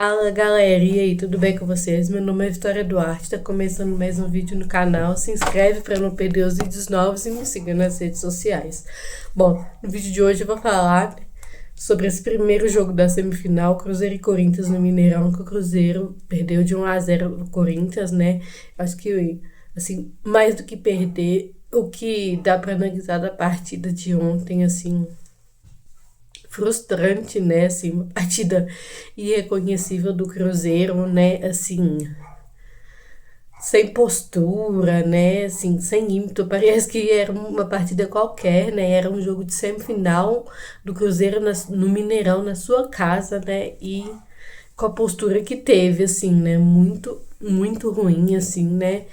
Fala galera, e aí, tudo bem com vocês? Meu nome é Vitória Duarte, tá começando mais um vídeo no canal. Se inscreve para não perder os vídeos novos e me siga nas redes sociais. Bom, no vídeo de hoje eu vou falar sobre esse primeiro jogo da semifinal, Cruzeiro e Corinthians no Mineirão, que o Cruzeiro perdeu de 1-0 pro Corinthians, né? Acho que, assim, mais do que perder, o que dá para analisar da partida de ontem, assim, frustrante, né? Assim, uma partida irreconhecível do Cruzeiro, né? Assim, sem postura, né? Assim, sem ímpeto. Parece que era uma partida qualquer, né? Era um jogo de semifinal do Cruzeiro no Mineirão, na sua casa, né? E com a postura que teve, assim, né? Muito, muito ruim, assim, né?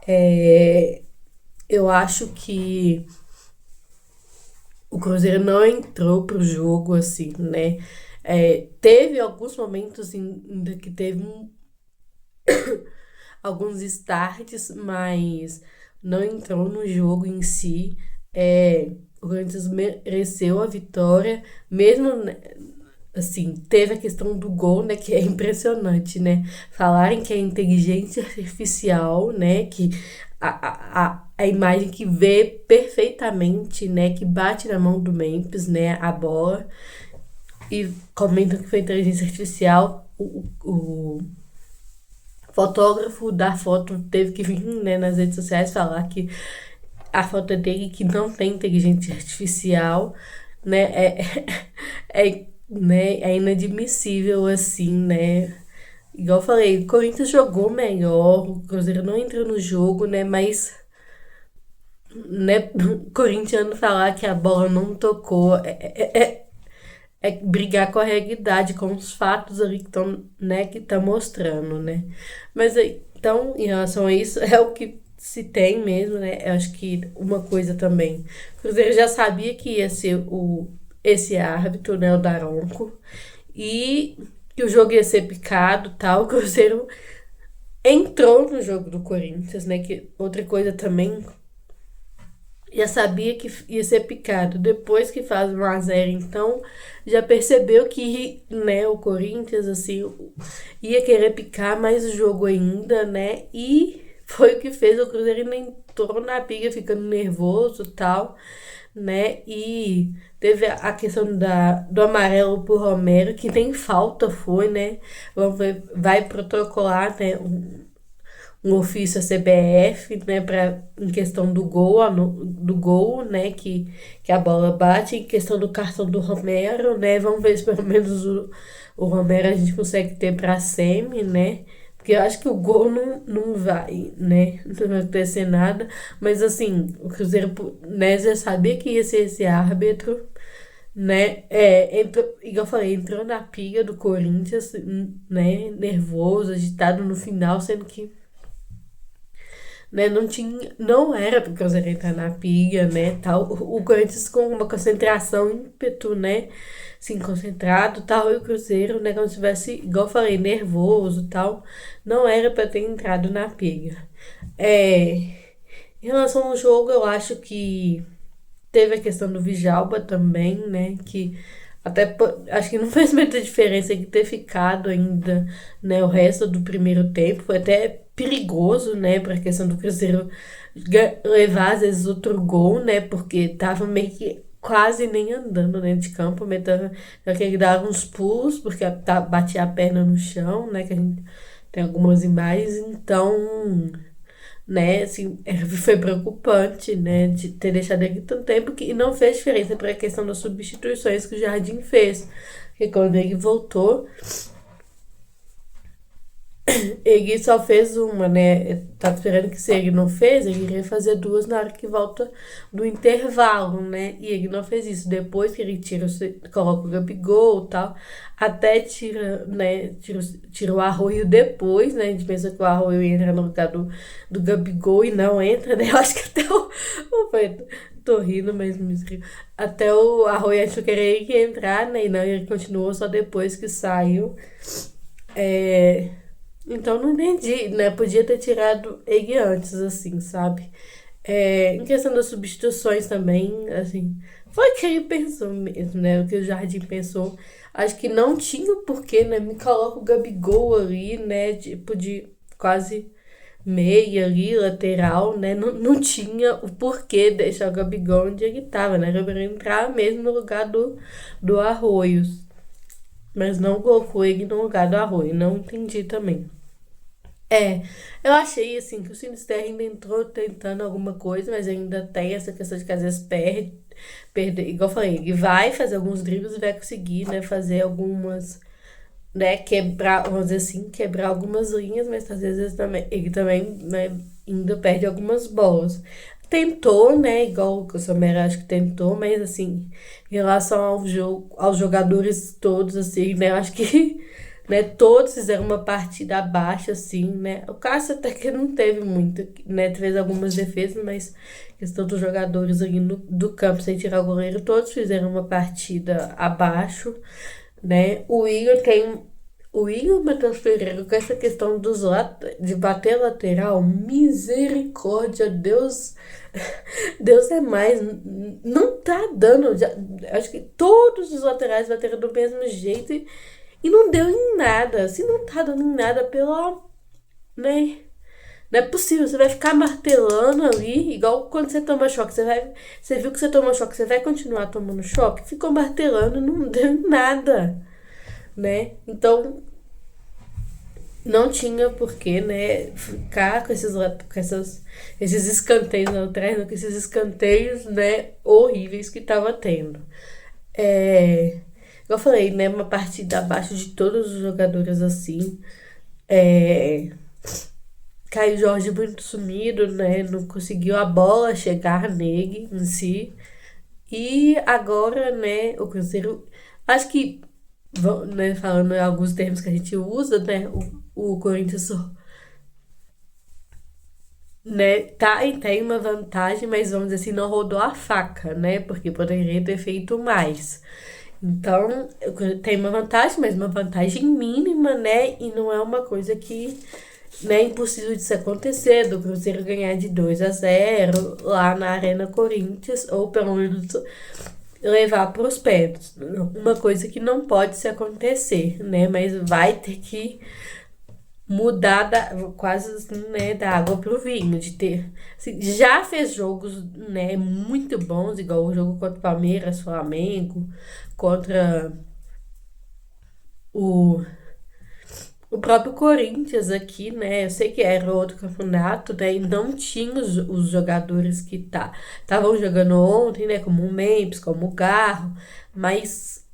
É, eu acho que o Cruzeiro não entrou pro jogo, assim, né? Teve alguns momentos ainda que teve alguns starts, mas não entrou no jogo em si. O Corinthians mereceu a vitória, mesmo, né, assim, teve a questão do gol, né, que é impressionante, né? Falarem que é inteligência artificial, né, que a imagem que vê perfeitamente, né, que bate na mão do Memphis, né, a bola, e comentam que foi inteligência artificial. O fotógrafo da foto teve que vir, né, nas redes sociais falar que a foto dele que não tem inteligência artificial, né, é inadmissível, assim, né? Igual eu falei, o Corinthians jogou melhor, o Cruzeiro não entrou no jogo, né? Mas, né, o corintiano falar que a bola não tocou é brigar com a realidade, com os fatos ali que estão, né, que tá mostrando, né? Mas então, em relação a isso, é o que se tem mesmo, né? Eu acho que uma coisa também, o Cruzeiro já sabia que ia ser esse árbitro, né, o Daronco, e que o jogo ia ser picado, tal. O Cruzeiro entrou no jogo do Corinthians, né? Que outra coisa também, já sabia que ia ser picado. Depois que faz 1-0, então já percebeu que, né, o Corinthians, assim, ia querer picar mais o jogo ainda, né? E foi o que fez. O Cruzeiro ainda entrou na piga, ficando nervoso e tal, né? E teve a questão do amarelo pro Romero, que nem falta foi, né? Vamos ver, vai protocolar, né, um ofício à CBF, né, para em questão do gol, do gol, né, que a bola bate, em questão do cartão do Romero, né, vamos ver se pelo menos o Romero a gente consegue ter para semi, né, porque eu acho que o gol não vai, né, não vai acontecer nada, mas assim, o Cruzeiro, né, já sabia que ia ser esse árbitro, né, entrou, igual eu falei, entrou na pilha do Corinthians, né, nervoso, agitado no final, sendo que, né, não era pro Cruzeiro entrar na pilha, né, tal. O Corinthians com uma concentração, ímpeto, né, assim, concentrado, tal, e o Cruzeiro, né, como se tivesse, igual eu falei, nervoso, tal, não era pra ter entrado na pilha. É, em relação ao jogo, eu acho que teve a questão do Djalma também, né, que até acho que não fez muita diferença que ter ficado ainda, né, o resto do primeiro tempo. Foi até perigoso, né, para a questão do Cruzeiro levar às vezes outro gol, né, porque tava meio que quase nem andando dentro de campo, metendo, que ele dava uns pulos, porque batia a perna no chão, né, que a gente tem algumas imagens, então, né, assim, foi preocupante, né, de ter deixado ele tanto tempo que não fez diferença para a questão das substituições que o Jardim fez. Porque quando ele voltou, ele só fez uma, né? Tava esperando que se ele não fez, ele iria fazer duas na hora que volta do intervalo, né? E ele não fez isso. Depois que ele coloca o Gabigol e tal, até tira, né? Tira o Arroio depois, né? A gente pensa que o Arroio entra no lugar do Gabigol e não entra, né? Eu acho que até tô rindo, mas me rio. Até o Arroio achou que era ele que ia entrar, né? E não, ele continuou só depois que saiu. É, então não entendi, né? Podia ter tirado ele antes, assim, sabe? Em questão das substituições também, assim, foi o que ele pensou mesmo, né? O que o Jardim pensou. Acho que não tinha o porquê, né? Me coloca o Gabigol ali, né? Tipo de quase meia ali, lateral, né? Não tinha o porquê deixar o Gabigol onde ele tava, né? Era pra ele entrar mesmo no lugar do Arroios. Mas não colocou ele no lugar do Arroio. Não entendi também. É, eu achei assim que o Sinisterra ainda entrou tentando alguma coisa, mas ainda tem essa questão de que às vezes perde, igual eu falei, ele vai fazer alguns dribles e vai conseguir, né, fazer algumas, né, quebrar, vamos dizer assim, quebrar algumas linhas, mas às vezes também, ele também, né, ainda perde algumas bolas. Tentou, né, igual o Samara acho que tentou, mas assim, em relação ao jogo, aos jogadores todos, assim, né, eu acho que, né, todos fizeram uma partida abaixo, assim, né, o Cássio até que não teve muito, né, fez algumas defesas, mas questão dos jogadores ali do campo, sem tirar o goleiro, todos fizeram uma partida abaixo, né? O Igor Matheus Pereira com essa questão de bater lateral, misericórdia, Deus, Deus é mais, não tá dando, acho que todos os laterais bateram do mesmo jeito e não deu em nada, se não tá dando em nada, né? Não é possível, você vai ficar martelando ali, igual quando você toma choque, você viu que você tomou choque, você vai continuar tomando choque? Ficou martelando, não deu em nada, né? Então, não tinha porquê, né, ficar esses escanteios atrás, com esses escanteios, né, horríveis que tava tendo. É, eu falei, né, uma partida abaixo de todos os jogadores assim. É, Caio Jorge muito sumido, né, não conseguiu a bola chegar nele em si. E agora, né, o Cruzeiro, acho que, né, falando em alguns termos que a gente usa, né, o Corinthians, né, tem uma vantagem, mas vamos dizer assim, não rodou a faca, né, porque poderia ter feito mais. Então, tem uma vantagem, mas uma vantagem mínima, né, e não é uma coisa que, né, é impossível disso acontecer, do Cruzeiro ganhar de 2-0 lá na Arena Corinthians, ou pelo menos levar para os pés. Uma coisa que não pode se acontecer, né? Mas vai ter que mudar quase assim, né, da água pro vinho, de ter. Assim, já fez jogos, né, muito bons, igual o jogo contra o Palmeiras, Flamengo, contra o, o próprio Corinthians aqui, né? Eu sei que era outro campeonato, né? E não tinha os jogadores que estavam jogando ontem, né? Como o Memphis, como o Garro, mas,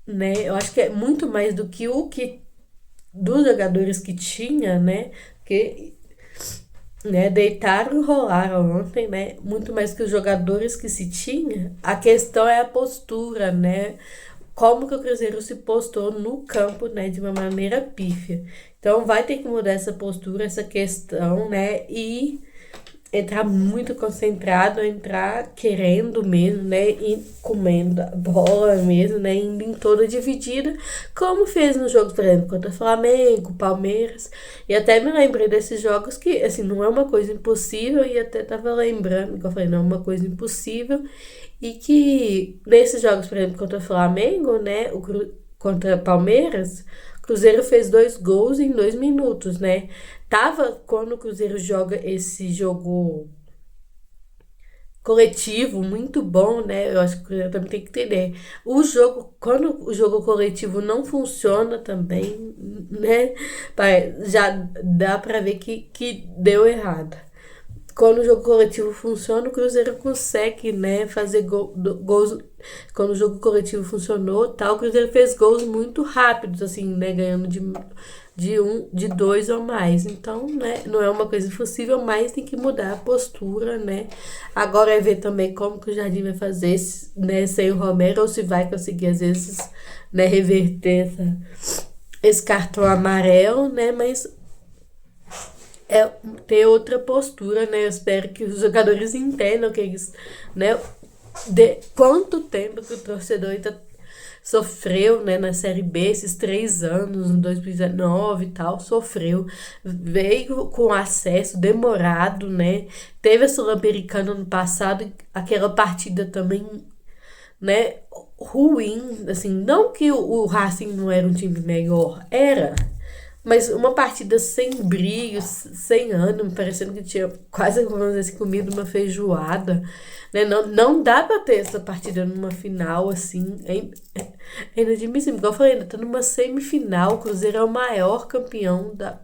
né? Eu acho que é muito mais do que o que dos jogadores que tinha, né? Que, né? Deitaram e rolaram ontem, né? Muito mais que os jogadores que se tinha. A questão é a postura, né? Como que o Cruzeiro se postou no campo, né, de uma maneira pífia. Então vai ter que mudar essa postura, essa questão, né, e entrar muito concentrado, entrar querendo mesmo, né, e comendo a bola mesmo, né, indo em toda dividida, como fez nos jogos, por exemplo, contra Flamengo, Palmeiras, e até me lembrei desses jogos que, assim, não é uma coisa impossível, e até tava lembrando, como eu falei, não é uma coisa impossível, e que nesses jogos, por exemplo, contra Flamengo, né, contra Palmeiras, o Cruzeiro fez 2 gols em 2 minutos, né? Quando o Cruzeiro joga esse jogo coletivo muito bom, né? Eu acho que o Cruzeiro também tem que entender. Quando o jogo coletivo não funciona também, né? Já dá pra ver que deu errado. Quando o jogo coletivo funciona, o Cruzeiro consegue, né, fazer gols. Quando o jogo coletivo funcionou, tal, o Cruzeiro fez gols muito rápidos, assim, né, ganhando de 2 ou mais. Então, né, não é uma coisa impossível, mas tem que mudar a postura, né. Agora é ver também como que o Jardim vai fazer, né, sem o Romero, ou se vai conseguir, às vezes, né, reverter esse cartão amarelo, né, mas é ter outra postura, né? Eu espero que os jogadores entendam que eles, né? De quanto tempo que o torcedor sofreu, né, na Série B, esses 3 anos, em 2019 e tal, sofreu, veio com acesso demorado, né? Teve a Sul-Americana ano passado, aquela partida também, né? ruim, assim, não que o Racing não era um time melhor, era, mas uma partida sem brilho, sem ânimo, parecendo que tinha quase, vamos dizer assim, comido uma feijoada, né? Não dá pra ter essa partida numa final, assim, é inadmissível. Igual eu falei, ainda tá numa semifinal, o Cruzeiro é o maior campeão da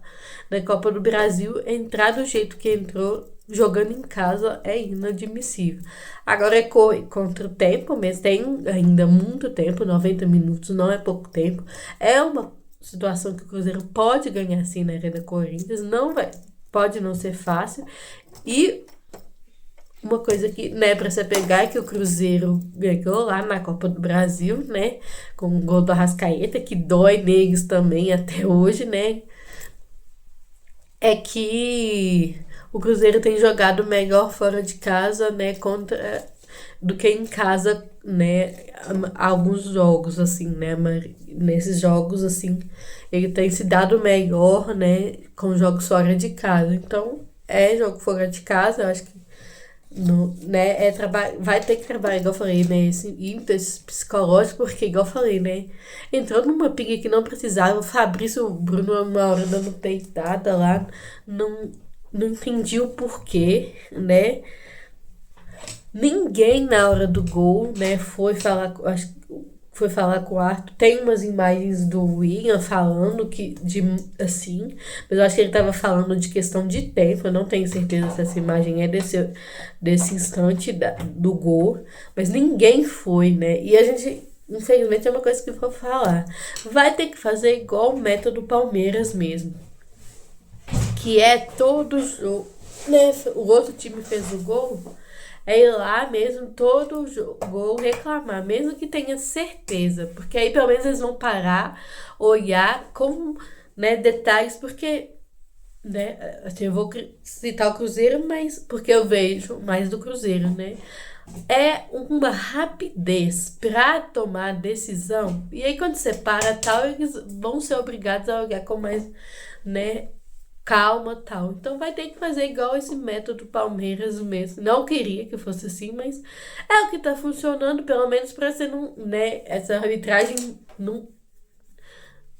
Copa do Brasil, entrar do jeito que entrou, jogando em casa, é inadmissível. Agora é contra o tempo, mas tem ainda muito tempo, 90 minutos não é pouco tempo. É uma situação que o Cruzeiro pode ganhar sim na Arena Corinthians, não vai, pode não ser fácil. E uma coisa que, né, pra você pegar é que o Cruzeiro ganhou lá na Copa do Brasil, né, com o gol do Arrascaeta, que dói neles também até hoje, né, é que o Cruzeiro tem jogado melhor fora de casa, né, contra do que em casa, né, alguns jogos assim, né, mas nesses jogos assim, ele tem se dado melhor, né, com jogos fora de casa. Então, é jogo fora de casa, eu acho que no, né, vai ter que trabalhar, igual eu falei, né, esse ímpeto psicológico, porque, igual eu falei, né, entrou numa pique que não precisava, o Fabrício, o Bruno, uma hora dando peitada lá, não, não entendi o porquê, né, ninguém na hora do gol, né, foi falar, acho que foi falar com o Arthur. Tem umas imagens do William falando que de assim, mas eu acho que ele tava falando de questão de tempo. Eu não tenho certeza se essa imagem é desse instante do gol, mas ninguém foi, né? E a gente, infelizmente, é uma coisa que eu vou falar. Vai ter que fazer igual o método Palmeiras mesmo, que é todo jogo, né? O outro time fez o gol, é ir lá mesmo, todo gol, reclamar, mesmo que tenha certeza, porque aí pelo menos eles vão parar, olhar com, né, detalhes, porque, né, assim, eu vou citar o Cruzeiro, mas porque eu vejo mais do Cruzeiro, né? É uma rapidez para tomar a decisão. E aí quando você para tal, eles vão ser obrigados a olhar com mais, né, calma, tal. Então vai ter que fazer igual esse método Palmeiras mesmo. Não queria que fosse assim, mas é o que tá funcionando, pelo menos para você não, né, essa arbitragem não,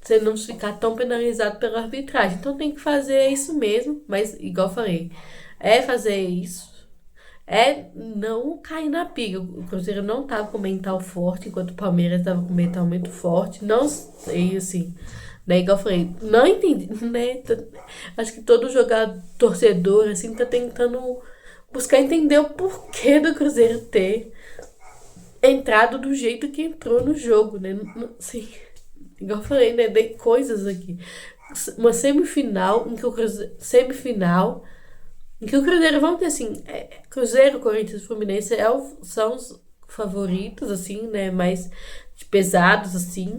você não ficar tão penalizado pela arbitragem. Então tem que fazer isso mesmo, mas igual eu falei, é fazer isso. É não cair na pilha. O Cruzeiro não tava com mental forte, enquanto o Palmeiras tava com mental muito forte. Não sei, assim, né? Igual eu falei, não entendi, né? Acho que todo jogador, torcedor, assim, tá tentando buscar entender o porquê do Cruzeiro ter entrado do jeito que entrou no jogo, né? Assim, igual eu falei, né? Dei coisas aqui. Uma semifinal em que o Cruzeiro. Semifinal em que o Cruzeiro, vamos ter assim, Cruzeiro, Corinthians e Fluminense são os favoritos, assim, né? Mais pesados, assim.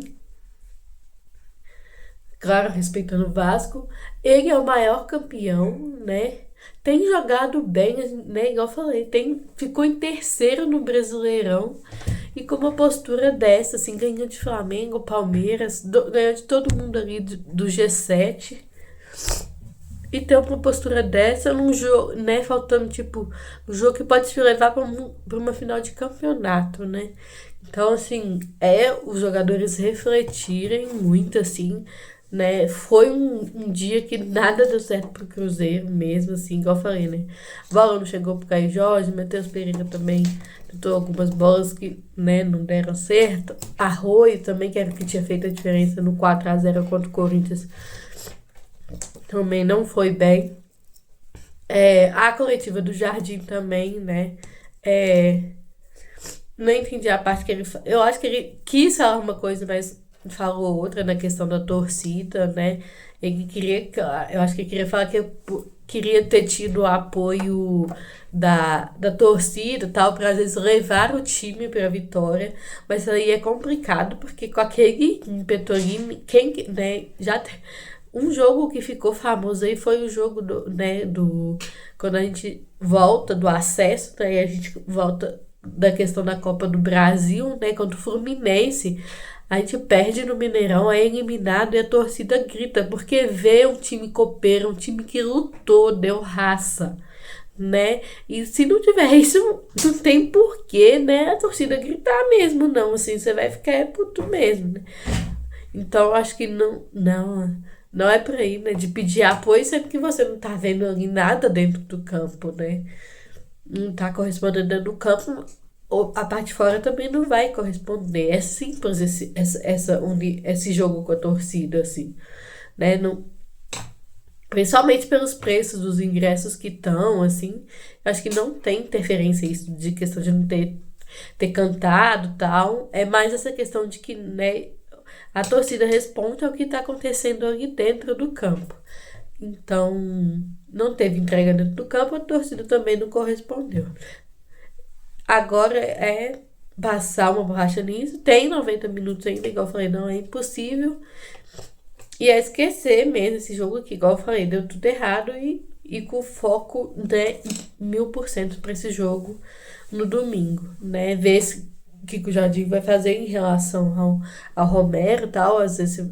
Claro, respeitando o Vasco. Ele é o maior campeão, né? Tem jogado bem, né? Igual eu falei, ficou em terceiro no Brasileirão. E com uma postura dessa, assim, ganhou de Flamengo, Palmeiras, ganhou de todo mundo ali do G7. E ter uma postura dessa num jogo, né? Faltando, tipo, um jogo que pode te levar pra uma final de campeonato, né? Então, assim, os jogadores refletirem muito, assim, né? Foi um dia que nada deu certo pro Cruzeiro mesmo, assim, igual eu falei, né? A bola não chegou pro Caio Jorge, Matheus Pereira também tentou algumas bolas que, né, não deram certo. Arroio também, que era o que tinha feito a diferença no 4-0 contra o Corinthians, também não foi bem. A coletiva do Jardim também, né? É, não entendi a parte que ele. Eu acho que ele quis falar uma coisa, mas falou outra na questão da torcida, né? Ele queria. Eu acho que ele queria falar que queria ter tido o apoio da torcida e tal, para às vezes levar o time para a vitória, mas aí é complicado, porque com aquele ímpeto ali, né, já um jogo que ficou famoso aí foi o jogo né, quando a gente volta do acesso, né, a gente volta da questão da Copa do Brasil, né, contra o Fluminense, a gente perde no Mineirão, é eliminado e a torcida grita, porque vê um time copeiro, um time que lutou, deu raça, né? E se não tiver isso, não tem porquê, né? A torcida gritar mesmo, não. Assim, você vai ficar puto mesmo, né? Então, eu acho que não é por aí, né? De pedir apoio sempre que você não tá vendo ali nada dentro do campo, né? Não tá correspondendo dentro do campo, a parte de fora também não vai corresponder. É simples esse jogo com a torcida, assim, né? Não, principalmente pelos preços dos ingressos que estão, assim, eu acho que não tem interferência isso de questão de não ter cantado e tal. É mais essa questão de que, né, a torcida responde ao que está acontecendo ali dentro do campo. Então, não teve entrega dentro do campo, a torcida também não correspondeu. Agora é passar uma borracha nisso. Tem 90 minutos ainda, igual eu falei, não é impossível. E é esquecer mesmo esse jogo aqui, igual eu falei, deu tudo errado e com foco, né, 1000% para esse jogo no domingo, né? Ver o que o Jardim vai fazer em relação ao Romero e tal, às vezes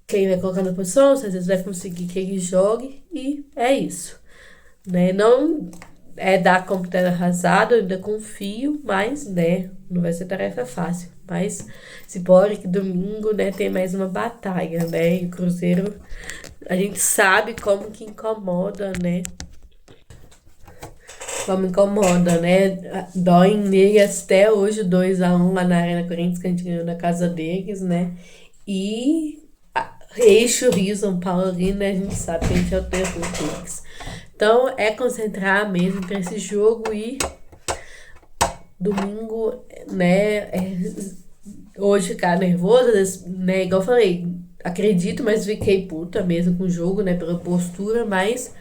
quem vai colocar na posição, às vezes vai conseguir que ele jogue, e é isso, né? Não é dar como terra arrasada, eu ainda confio, mas, né, não vai ser tarefa fácil. Mas se pode que domingo, né, tem mais uma batalha, né? E o Cruzeiro, a gente sabe como que incomoda, né? Como incomoda, né? Dói nele até hoje 2-1 lá na Arena Corinthians, que a gente ganhou na casa deles, né? E eixo Rio São Paulo ali, né? A gente sabe que a gente é o terror deles. Então é concentrar mesmo para esse jogo e domingo, né? Hoje ficar nervoso, às vezes, né? Igual eu falei, acredito, mas fiquei puta mesmo com o jogo, né? Pela postura, mas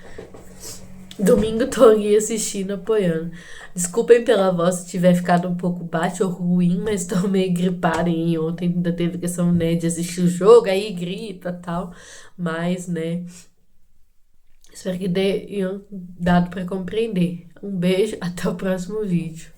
domingo tô ali assistindo, apoiando. Desculpem pela voz se tiver ficado um pouco baixa ou ruim, mas tô meio gripada e ontem ainda teve questão, né, de assistir o jogo, aí grita e tal. Mas, né, espero que tenham dado pra compreender. Um beijo, até o próximo vídeo.